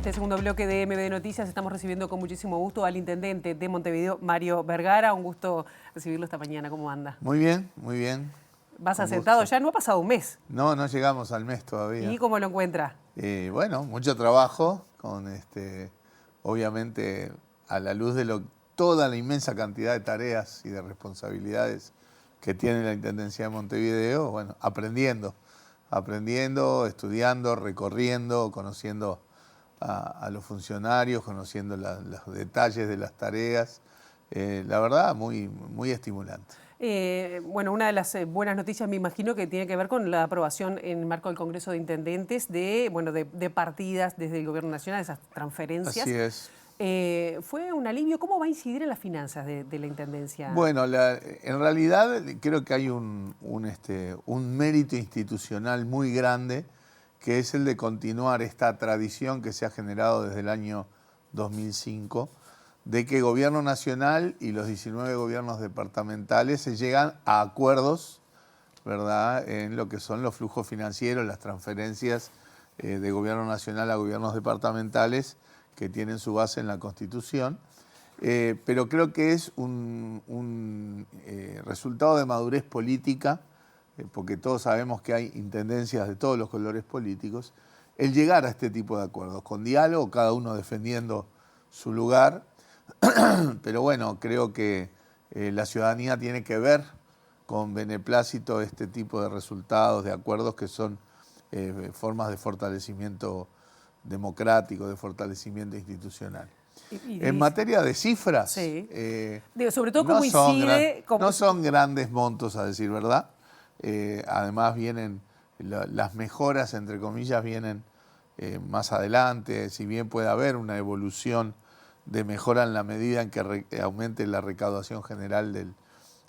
este segundo bloque de MB Noticias estamos recibiendo con muchísimo gusto al intendente de Montevideo, Mario Vergara. Un gusto recibirlo esta mañana. ¿Cómo anda? Muy bien, muy bien. ¿Vas Con asentado gusto. ya? No ha pasado un mes. No, no llegamos al mes todavía. ¿Y cómo lo encuentra? Bueno, mucho trabajo, con obviamente a la luz de toda la inmensa cantidad de tareas y de responsabilidades que tiene la Intendencia de Montevideo, bueno, aprendiendo, estudiando, recorriendo, conociendo a los funcionarios, conociendo los detalles de las tareas. La verdad, muy, muy estimulante. Bueno, una de las buenas noticias me imagino que tiene que ver con la aprobación en el marco del Congreso de Intendentes de partidas desde el Gobierno Nacional, esas transferencias. Así es. ¿Fue un alivio? ¿Cómo va a incidir en las finanzas de la Intendencia? Bueno, en realidad creo que hay un mérito institucional muy grande, que es el de continuar esta tradición que se ha generado desde el año 2005, de que Gobierno Nacional y los 19 gobiernos departamentales se llegan a acuerdos, ¿verdad?, en lo que son los flujos financieros, las transferencias de Gobierno Nacional a gobiernos departamentales, que tienen su base en la Constitución. Pero creo que es un resultado de madurez política, porque todos sabemos que hay intendencias de todos los colores políticos, el llegar a este tipo de acuerdos, con diálogo, cada uno defendiendo su lugar. Pero bueno, creo que la ciudadanía tiene que ver con beneplácito este tipo de resultados, de acuerdos que son formas de fortalecimiento democrático, de fortalecimiento institucional. En materia de cifras, sí. Sobre todo cómo incide... No son grandes montos, a decir verdad. Además vienen, las mejoras, entre comillas, vienen más adelante. Si bien puede haber una evolución de mejora en la medida en que aumente la recaudación general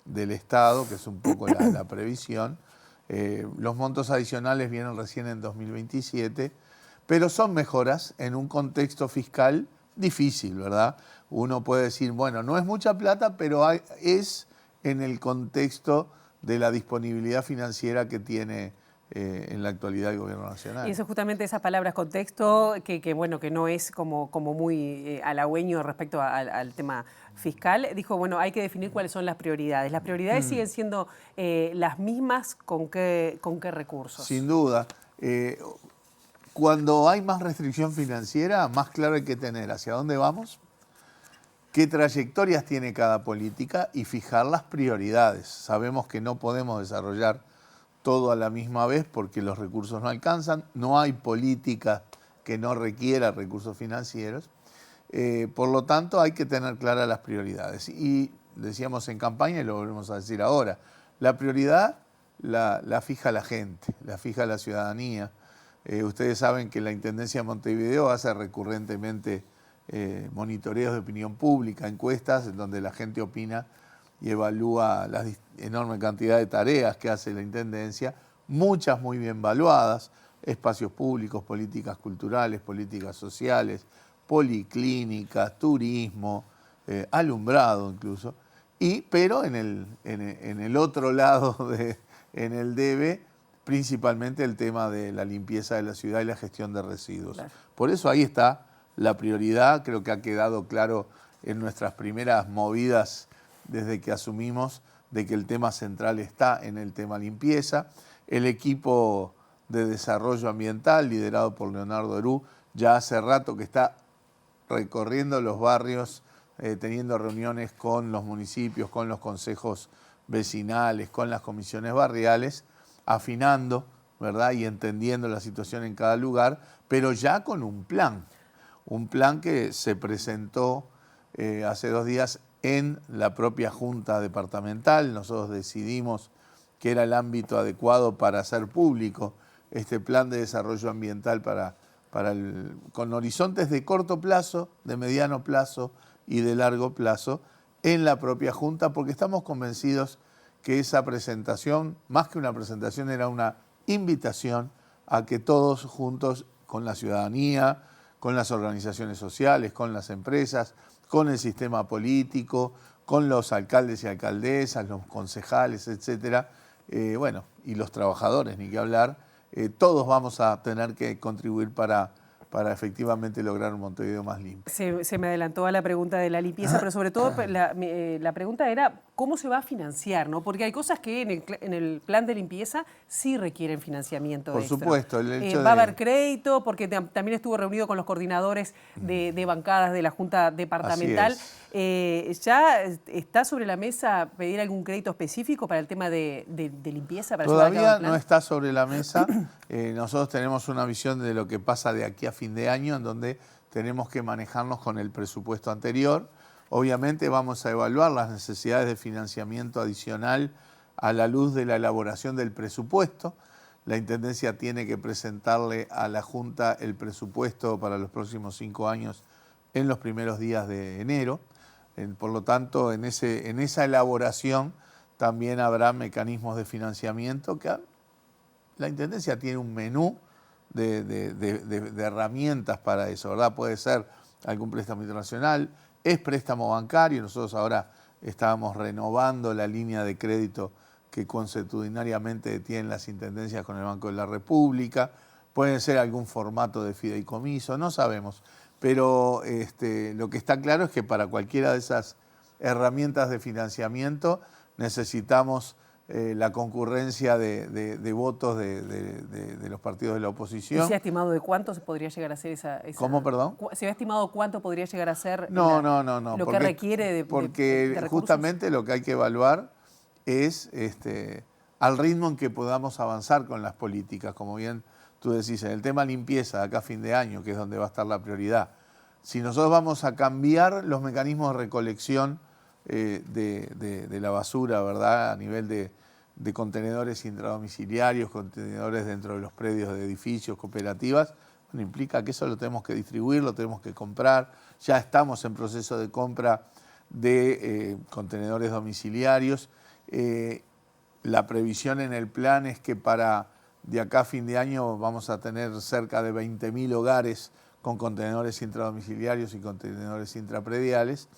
del Estado, que es un poco la previsión. Los montos adicionales vienen recién en 2027, pero son mejoras en un contexto fiscal difícil, ¿verdad? Uno puede decir, bueno, no es mucha plata, pero es en el contexto de la disponibilidad financiera que tiene en la actualidad el Gobierno Nacional. Y eso justamente esas palabras contexto, que bueno, que no es como muy halagüeño respecto al tema fiscal. Dijo, bueno, hay que definir cuáles son las prioridades. ¿Las prioridades siguen siendo las mismas? ¿Con qué recursos? Sin duda. Cuando hay más restricción financiera, más claro hay que tener hacia dónde vamos, qué trayectorias tiene cada política y fijar las prioridades. Sabemos que no podemos desarrollar todo a la misma vez porque los recursos no alcanzan, no hay política que no requiera recursos financieros, por lo tanto hay que tener claras las prioridades. Y decíamos en campaña y lo volvemos a decir ahora, la prioridad la fija la gente, la fija la ciudadanía. Ustedes saben que la Intendencia de Montevideo hace recurrentemente monitoreos de opinión pública, encuestas en donde la gente opina y evalúa la enorme cantidad de tareas que hace la Intendencia, muchas muy bien evaluadas, espacios públicos, políticas culturales, políticas sociales, policlínicas, turismo, alumbrado incluso, pero en el otro lado, en el debe, principalmente el tema de la limpieza de la ciudad y la gestión de residuos. Claro. Por eso ahí está la prioridad, creo que ha quedado claro en nuestras primeras movidas desde que asumimos de que el tema central está en el tema limpieza. El equipo de desarrollo ambiental, liderado por Leonardo Herú, ya hace rato que está recorriendo los barrios, teniendo reuniones con los municipios, con los consejos vecinales, con las comisiones barriales, afinando, ¿verdad?, y entendiendo la situación en cada lugar, pero ya con un plan que se presentó hace 2 días en la propia Junta Departamental. Nosotros decidimos que era el ámbito adecuado para hacer público este plan de desarrollo ambiental con horizontes de corto plazo, de mediano plazo y de largo plazo en la propia Junta, porque estamos convencidos que esa presentación, más que una presentación, era una invitación a que todos juntos, con la ciudadanía, con las organizaciones sociales, con las empresas, con el sistema político, con los alcaldes y alcaldesas, los concejales, etcétera, y los trabajadores, ni qué hablar, todos vamos a tener que contribuir para para efectivamente lograr un Montevideo más limpio. Se me adelantó a la pregunta de la limpieza, pero sobre todo la pregunta era cómo se va a financiar, ¿no? Porque hay cosas que en el plan de limpieza sí requieren financiamiento Por extra. supuesto. El hecho va a haber crédito, porque también estuvo reunido con los coordinadores de bancadas de la Junta Departamental. ¿Ya está sobre la mesa pedir algún crédito específico para el tema de limpieza? Para Todavía no está sobre la mesa. Nosotros tenemos una visión de lo que pasa de aquí a fin de año, en donde tenemos que manejarnos con el presupuesto anterior. Obviamente vamos a evaluar las necesidades de financiamiento adicional a la luz de la elaboración del presupuesto. La Intendencia tiene que presentarle a la Junta el presupuesto para los próximos 5 años en los primeros días de enero. Por lo tanto, en esa elaboración también habrá mecanismos de financiamiento que la Intendencia tiene un menú de herramientas para eso, ¿verdad? Puede ser algún préstamo internacional, es préstamo bancario. Nosotros ahora estábamos renovando la línea de crédito que consuetudinariamente tienen las intendencias con el Banco de la República. Puede ser algún formato de fideicomiso, no sabemos. Pero lo que está claro es que para cualquiera de esas herramientas de financiamiento necesitamos la concurrencia de votos de los partidos de la oposición. ¿Y se ha estimado de cuánto se podría llegar a ser esa? ¿Cómo, perdón? ¿Se ha estimado cuánto podría llegar a ser no, lo que requiere de porque recursos? Justamente lo que hay que evaluar es al ritmo en que podamos avanzar con las políticas, como bien tú decís, en el tema limpieza, de acá a fin de año, que es donde va a estar la prioridad. Si nosotros vamos a cambiar los mecanismos de recolección de la basura, ¿verdad? A nivel de contenedores intradomiciliarios, contenedores dentro de los predios de edificios, cooperativas, bueno, implica que eso lo tenemos que distribuir, lo tenemos que comprar. Ya estamos en proceso de compra de contenedores domiciliarios. La previsión en el plan es que para de acá a fin de año vamos a tener cerca de 20.000 hogares con contenedores intradomiciliarios y contenedores intraprediales.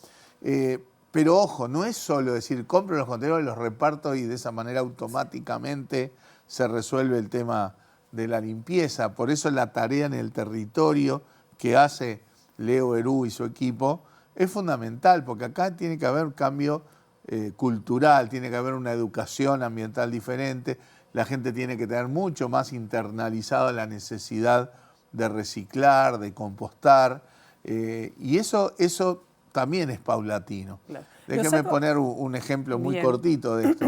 Pero ojo, no es solo decir, compro los contenedores, los reparto y de esa manera automáticamente se resuelve el tema de la limpieza. Por eso la tarea en el territorio que hace Leo Herú y su equipo es fundamental, porque acá tiene que haber un cambio cultural, tiene que haber una educación ambiental diferente, la gente tiene que tener mucho más internalizada la necesidad de reciclar, de compostar, y eso también es paulatino. Claro. Déjeme poner un ejemplo muy cortito de esto.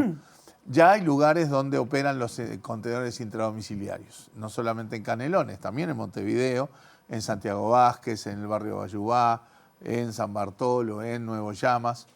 Ya hay lugares donde operan los contenedores intradomiciliarios, no solamente en Canelones, también en Montevideo, en Santiago Vázquez, en el barrio Bayubá, en San Bartolo, en Nuevo Llamas,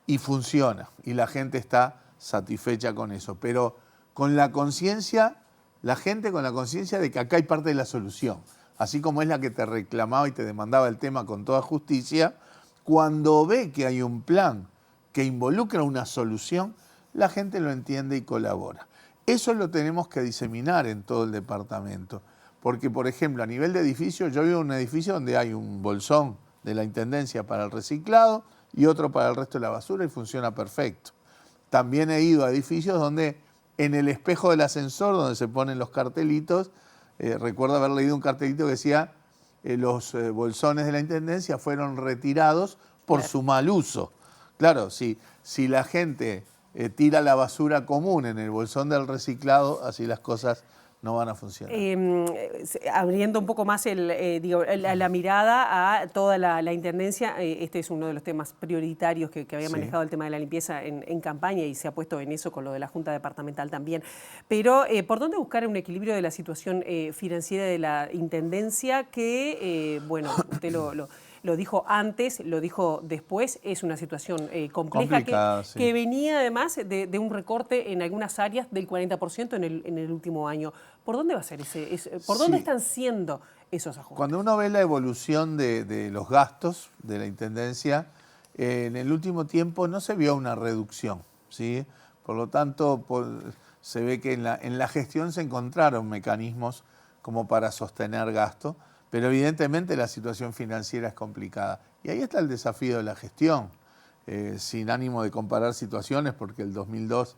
y funciona, y la gente está satisfecha con eso, pero con la conciencia, la gente con la conciencia de que acá hay parte de la solución, así como es la que te reclamaba y te demandaba el tema con toda justicia. Cuando ve que hay un plan que involucra una solución, la gente lo entiende y colabora. Eso lo tenemos que diseminar en todo el departamento. Porque, por ejemplo, a nivel de edificio, yo vivo en un edificio donde hay un bolsón de la Intendencia para el reciclado y otro para el resto de la basura y funciona perfecto. También he ido a edificios donde en el espejo del ascensor, donde se ponen los cartelitos, recuerdo haber leído un cartelito que decía los bolsones de la Intendencia fueron retirados por su mal uso. Claro, si la gente tira la basura común en el bolsón del reciclado, así las cosas no van a funcionar. Abriendo un poco más la mirada a toda la Intendencia, este es uno de los temas prioritarios que había manejado el tema de la limpieza en campaña y se ha puesto en eso con lo de la Junta Departamental también. Pero, ¿por dónde buscar un equilibrio de la situación financiera de la Intendencia que, bueno, usted lo dijo antes, lo dijo después, es una situación compleja que venía además de un recorte en algunas áreas del 40% en el último año. ¿Por dónde va a ser por dónde están siendo esos ajustes? Cuando uno ve la evolución de los gastos de la Intendencia, en el último tiempo no se vio una reducción, ¿sí? Por lo tanto, se ve que en la gestión se encontraron mecanismos como para sostener gasto, pero evidentemente la situación financiera es complicada. Y ahí está el desafío de la gestión, sin ánimo de comparar situaciones, porque el 2002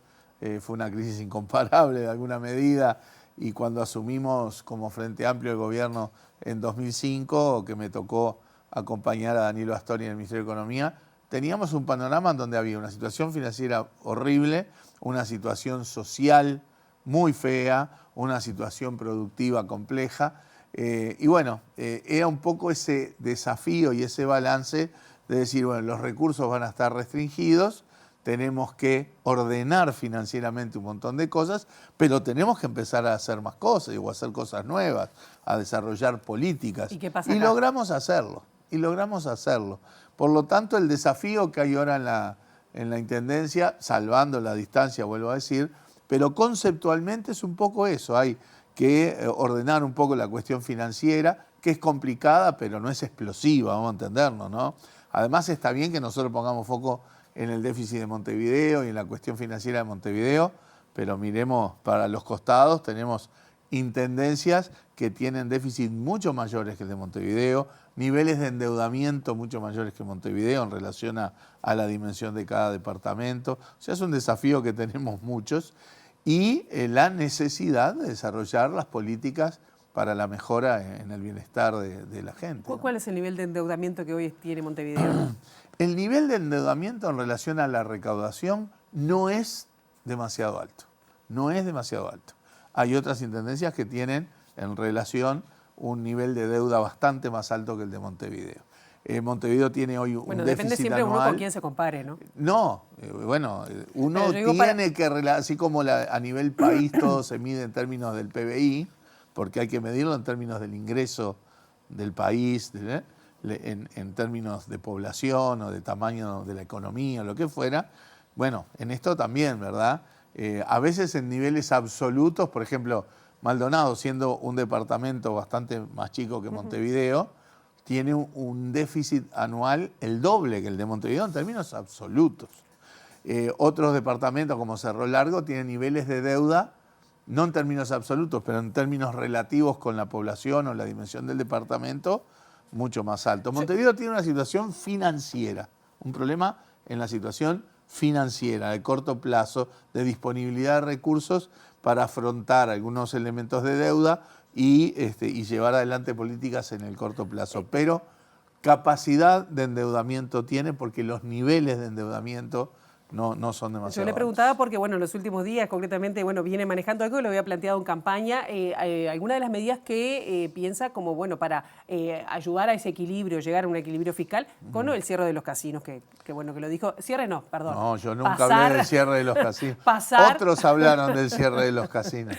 fue una crisis incomparable de alguna medida, y cuando asumimos como Frente Amplio el gobierno en 2005, que me tocó acompañar a Danilo Astori en el Ministerio de Economía, teníamos un panorama en donde había una situación financiera horrible, una situación social muy fea, una situación productiva compleja. Y bueno, era un poco ese desafío y ese balance de decir, bueno, los recursos van a estar restringidos, tenemos que ordenar financieramente un montón de cosas, pero tenemos que empezar a hacer más cosas, o a hacer cosas nuevas, a desarrollar políticas. ¿Y qué pasa Y acá? logramos hacerlo. Por lo tanto, el desafío que hay ahora en la Intendencia, salvando la distancia, vuelvo a decir, pero conceptualmente es un poco eso, hay que ordenar un poco la cuestión financiera, que es complicada, pero no es explosiva, vamos a entendernos, ¿no? Además está bien que nosotros pongamos foco en el déficit de Montevideo y en la cuestión financiera de Montevideo, pero miremos para los costados, tenemos intendencias que tienen déficit mucho mayores que el de Montevideo, niveles de endeudamiento mucho mayores que Montevideo en relación a la dimensión de cada departamento. O sea, es un desafío que tenemos muchos y la necesidad de desarrollar las políticas para la mejora en el bienestar de la gente, ¿no? ¿Cuál es el nivel de endeudamiento que hoy tiene Montevideo? El nivel de endeudamiento en relación a la recaudación no es demasiado alto. No es demasiado alto. Hay otras intendencias que tienen en relación un nivel de deuda bastante más alto que el de Montevideo. Montevideo tiene hoy un déficit anual. Depende siempre uno con quién se compare, ¿no? No, bueno, uno tiene que, así como a nivel país todo se mide en términos del PBI, porque hay que medirlo en términos del ingreso del país, en términos de población o de tamaño de la economía, lo que fuera. Bueno, en esto también, ¿verdad? A veces en niveles absolutos, por ejemplo, Maldonado, siendo un departamento bastante más chico que Montevideo, tiene un déficit anual el doble que el de Montevideo en términos absolutos. Otros departamentos como Cerro Largo tienen niveles de deuda, no en términos absolutos, pero en términos relativos con la población o la dimensión del departamento, mucho más alto. Montevideo tiene una situación financiera, un problema en la situación financiera de corto plazo, de disponibilidad de recursos para afrontar algunos elementos de deuda y llevar adelante políticas en el corto plazo. Pero capacidad de endeudamiento tiene porque los niveles de endeudamiento no son demasiado Yo le altos. preguntaba porque, bueno, en los últimos días, concretamente, bueno, viene manejando algo que lo había planteado en campaña, alguna de las medidas que piensa como, bueno, para ayudar a ese equilibrio, llegar a un equilibrio fiscal, con el cierre de los casinos, que bueno, que lo dijo, cierre no, perdón. No, yo nunca hablé del cierre de los casinos. Otros hablaron del cierre de los casinos.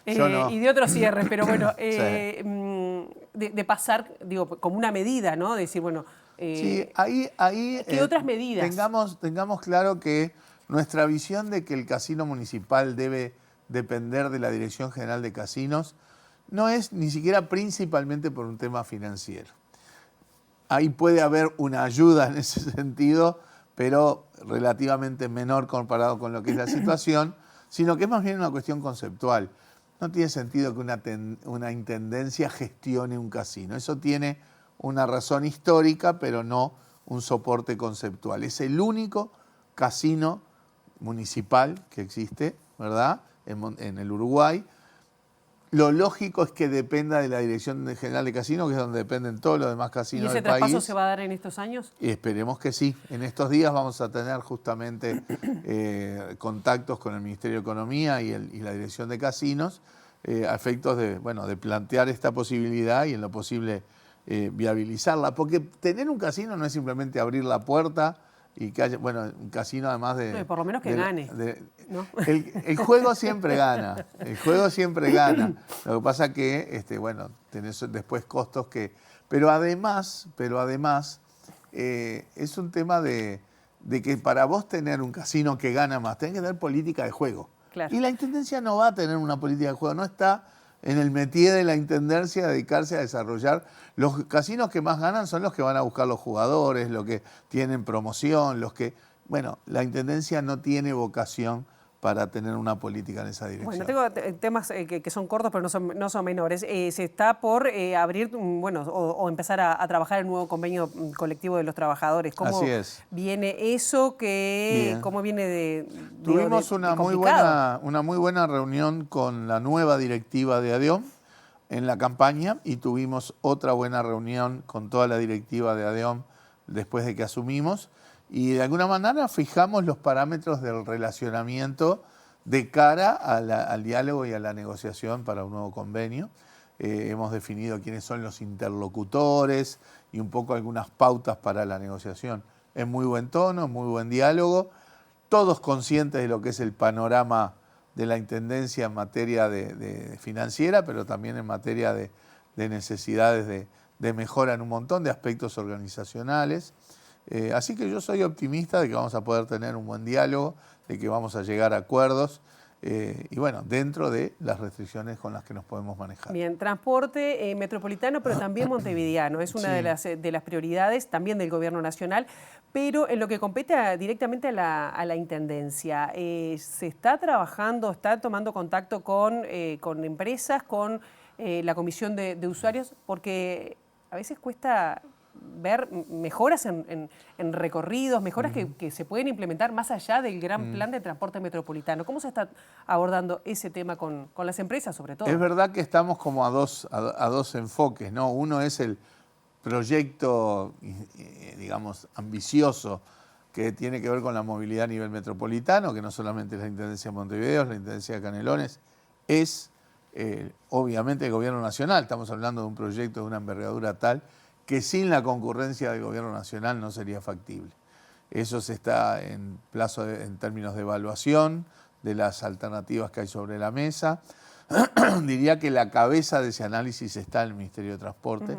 Yo no. Y de otros cierres, pero bueno, Sí. de pasar, digo, como una medida, ¿no? De decir, bueno... sí, ahí ¿qué otras medidas? Tengamos claro que nuestra visión de que el casino municipal debe depender de la Dirección General de Casinos no es ni siquiera principalmente por un tema financiero. Ahí puede haber una ayuda en ese sentido, pero relativamente menor comparado con lo que es la situación, sino que es más bien una cuestión conceptual. No tiene sentido que una intendencia gestione un casino. Eso tiene una razón histórica, pero no un soporte conceptual. Es el único casino municipal que existe, ¿verdad?, en el Uruguay. Lo lógico es que dependa de la Dirección General de Casinos, que es donde dependen todos los demás casinos del país. ¿Y ese traspaso se va a dar en estos años? Y esperemos que sí. En estos días vamos a tener justamente contactos con el Ministerio de Economía y la Dirección de Casinos a efectos de plantear esta posibilidad y en lo posible viabilizarla. Porque tener un casino no es simplemente abrir la puerta y que haya, un casino además de... No, por lo menos que gane. ¿No? El juego siempre gana, el juego siempre gana. Lo que pasa que, tenés después costos que... Pero además, es un tema de que para vos tener un casino que gana más, tenés que tener política de juego. Claro. Y la Intendencia no va a tener una política de juego, no está en el métier de la Intendencia dedicarse a desarrollar. Los casinos que más ganan son los que van a buscar los jugadores, los que tienen promoción, los que... la Intendencia no tiene vocación para tener una política en esa dirección. Bueno, tengo temas que son cortos, pero no son menores. Se está por abrir, bueno, o empezar a trabajar el nuevo convenio colectivo de los trabajadores. ¿Cómo Así es. viene eso? ¿Cómo viene de Tuvimos una muy buena reunión con la nueva directiva de ADEOM en la campaña y tuvimos otra buena reunión con toda la directiva de ADEOM después de que asumimos. Y de alguna manera fijamos los parámetros del relacionamiento de cara al diálogo y a la negociación para un nuevo convenio. Hemos definido quiénes son los interlocutores y un poco algunas pautas para la negociación. En muy buen tono, muy buen diálogo, todos conscientes de lo que es el panorama de la Intendencia en materia de financiera, pero también en materia de necesidades de mejora en un montón de aspectos organizacionales. Así que yo soy optimista de que vamos a poder tener un buen diálogo, de que vamos a llegar a acuerdos y bueno, dentro de las restricciones con las que nos podemos manejar. Bien, transporte metropolitano, pero también montevideano. Es una de las prioridades también del Gobierno Nacional, pero en lo que compete directamente a la Intendencia, ¿se está trabajando, está tomando contacto con empresas, con la Comisión de Usuarios? Porque a veces cuesta ver mejoras en recorridos, mejoras que se pueden implementar más allá del gran plan de transporte metropolitano. ¿Cómo se está abordando ese tema con las empresas, sobre todo? Es verdad que estamos como a dos enfoques, ¿no? Uno es el proyecto, digamos, ambicioso que tiene que ver con la movilidad a nivel metropolitano, que no solamente es la Intendencia de Montevideo, es la Intendencia de Canelones, es obviamente el Gobierno Nacional. Estamos hablando de un proyecto de una envergadura tal que sin la concurrencia del Gobierno Nacional no sería factible. Eso se está en términos de evaluación de las alternativas que hay sobre la mesa. Diría que la cabeza de ese análisis está en el Ministerio de Transporte.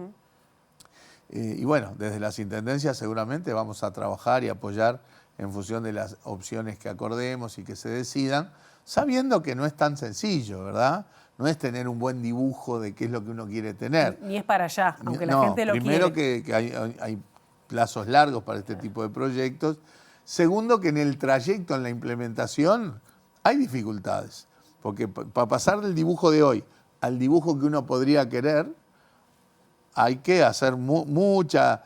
Y bueno, desde las intendencias seguramente vamos a trabajar y apoyar en función de las opciones que acordemos y que se decidan, sabiendo que no es tan sencillo, ¿verdad? No es tener un buen dibujo de qué es lo que uno quiere tener. Ni es para allá, aunque la gente lo quiere. Primero que hay plazos largos para este tipo de proyectos. Segundo, que en el trayecto, en la implementación, hay dificultades. Porque para pasar del dibujo de hoy al dibujo que uno podría querer, hay que hacer mucha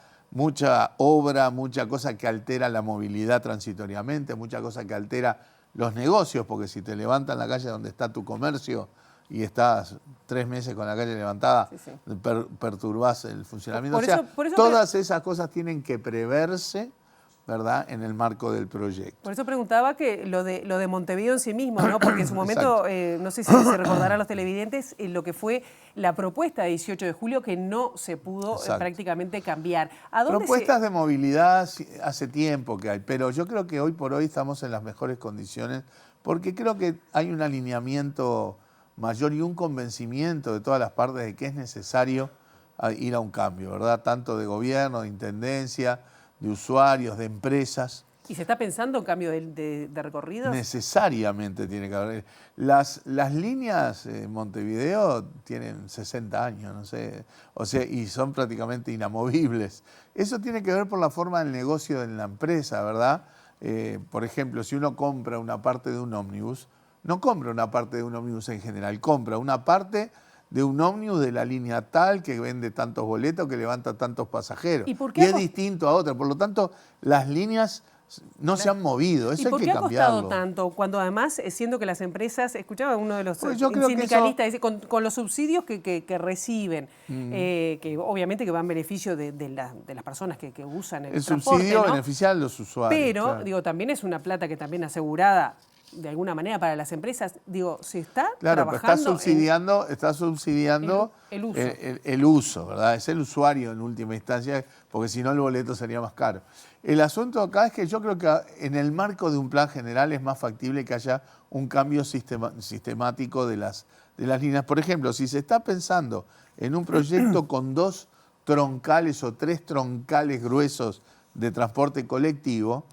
obra, mucha cosa que altera la movilidad transitoriamente, mucha cosa que altera los negocios, porque si te levantan la calle donde está tu comercio y estás 3 meses con la calle levantada, perturbás el funcionamiento. Todas esas cosas tienen que preverse, ¿verdad?, en el marco del proyecto. Por eso preguntaba que lo de Montevideo en sí mismo, ¿no? Porque en su momento, no sé si se recordarán los televidentes, lo que fue la propuesta de 18 de julio que no se pudo prácticamente cambiar. Propuestas de movilidad hace tiempo que hay, pero yo creo que hoy por hoy estamos en las mejores condiciones porque creo que hay un alineamiento mayor y un convencimiento de todas las partes de que es necesario ir a un cambio, ¿verdad? Tanto de gobierno, de intendencia, de usuarios, de empresas. ¿Y se está pensando en cambio de recorridos? Necesariamente tiene que haber. Las líneas en Montevideo tienen 60 años, no sé, o sea, y son prácticamente inamovibles. Eso tiene que ver por la forma del negocio en la empresa, ¿verdad? Por ejemplo, si uno compra una parte de un ómnibus, no compra una parte de un ómnibus en general, compra una parte de un ómnibus de la línea tal que vende tantos boletos, que levanta tantos pasajeros. ¿Y es distinto a otra? Por lo tanto, las líneas no se han movido, eso hay que cambiarlo. ¿Y por qué ha costado tanto? Cuando además, siendo que las empresas, escuchaba uno de los sindicalistas, dice, con los subsidios que reciben, que obviamente que van en beneficio de las personas que usan el transporte, subsidio ¿no? beneficia a los usuarios. Pero, digo, también es una plata que también asegurada de alguna manera para las empresas. Digo, se está trabajando. Pero está subsidiando el uso, ¿verdad? Es el usuario en última instancia, porque si no el boleto sería más caro. El asunto acá es que yo creo que en el marco de un plan general es más factible que haya un cambio sistemático de las líneas. Por ejemplo, si se está pensando en un proyecto con 2 troncales o 3 troncales gruesos de transporte colectivo,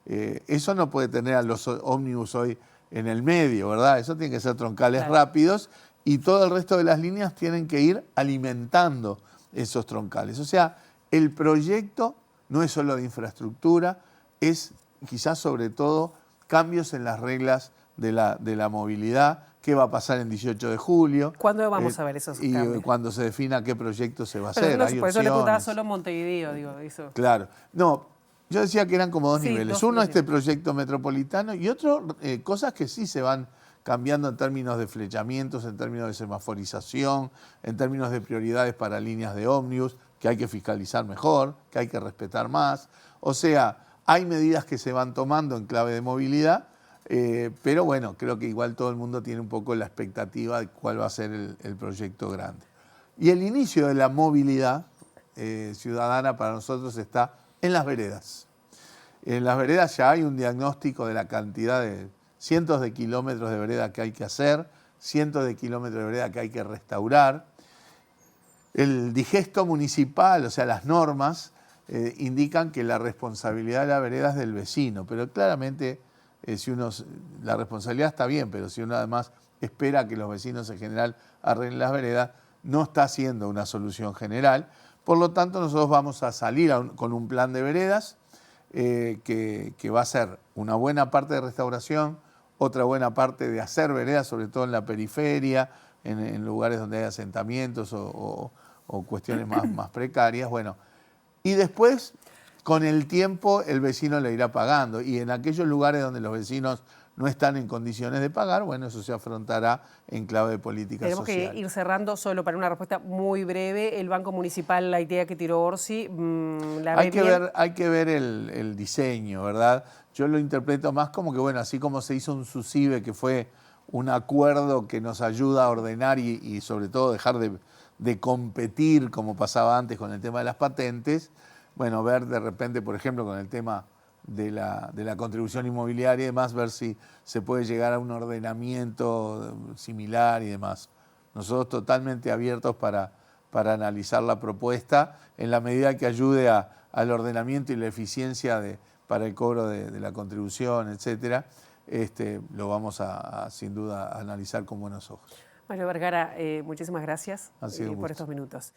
eso no puede tener a los ómnibus hoy en el medio, ¿verdad? Eso tiene que ser troncales rápidos y todo el resto de las líneas tienen que ir alimentando esos troncales. O sea, el proyecto no es solo de infraestructura, es quizás sobre todo cambios en las reglas de la movilidad, qué va a pasar en 18 de julio. ¿Cuándo vamos a ver esos cambios? Y cuando se defina qué proyecto se va a Pero hacer. no, Hay por eso le preguntaba opciones. solo Montevideo, digo, eso. Claro. No, yo decía que eran como dos Sí, niveles. Uno, este proyecto metropolitano, y otro, cosas que sí se van cambiando en términos de flechamientos, en términos de semaforización, en términos de prioridades para líneas de ómnibus, que hay que fiscalizar mejor, que hay que respetar más. O sea, hay medidas que se van tomando en clave de movilidad, pero bueno, creo que igual todo el mundo tiene un poco la expectativa de cuál va a ser el proyecto grande. Y el inicio de la movilidad ciudadana para nosotros está en las veredas. En las veredas ya hay un diagnóstico de la cantidad de cientos de kilómetros de vereda que hay que hacer, cientos de kilómetros de vereda que hay que restaurar. El digesto municipal, o sea, las normas, indican que la responsabilidad de la vereda es del vecino, pero claramente la responsabilidad está bien, pero si uno además espera que los vecinos en general arreglen las veredas, no está haciendo una solución general. Por lo tanto, nosotros vamos a salir con un plan de veredas que va a ser una buena parte de restauración, otra buena parte de hacer veredas, sobre todo en la periferia, en lugares donde hay asentamientos o cuestiones más precarias. Bueno, y después, con el tiempo, el vecino le irá pagando. Y en aquellos lugares donde los vecinos no están en condiciones de pagar, bueno, eso se afrontará en clave de política social. Tenemos que ir cerrando solo para una respuesta muy breve. El Banco Municipal, la idea que tiró Orsi, hay que ver el diseño, ¿verdad? Yo lo interpreto más como que, bueno, así como se hizo un SUSIBE, que fue un acuerdo que nos ayuda a ordenar y sobre todo dejar de competir como pasaba antes con el tema de las patentes, bueno, ver de repente, por ejemplo, con el tema de la contribución inmobiliaria y demás, ver si se puede llegar a un ordenamiento similar y demás. Nosotros totalmente abiertos para analizar la propuesta en la medida que ayude al ordenamiento y la eficiencia para el cobro de la contribución, etcétera. Lo vamos sin duda a analizar con buenos ojos. Mario Vergara, muchísimas gracias Ha sido un por gusto. estos minutos.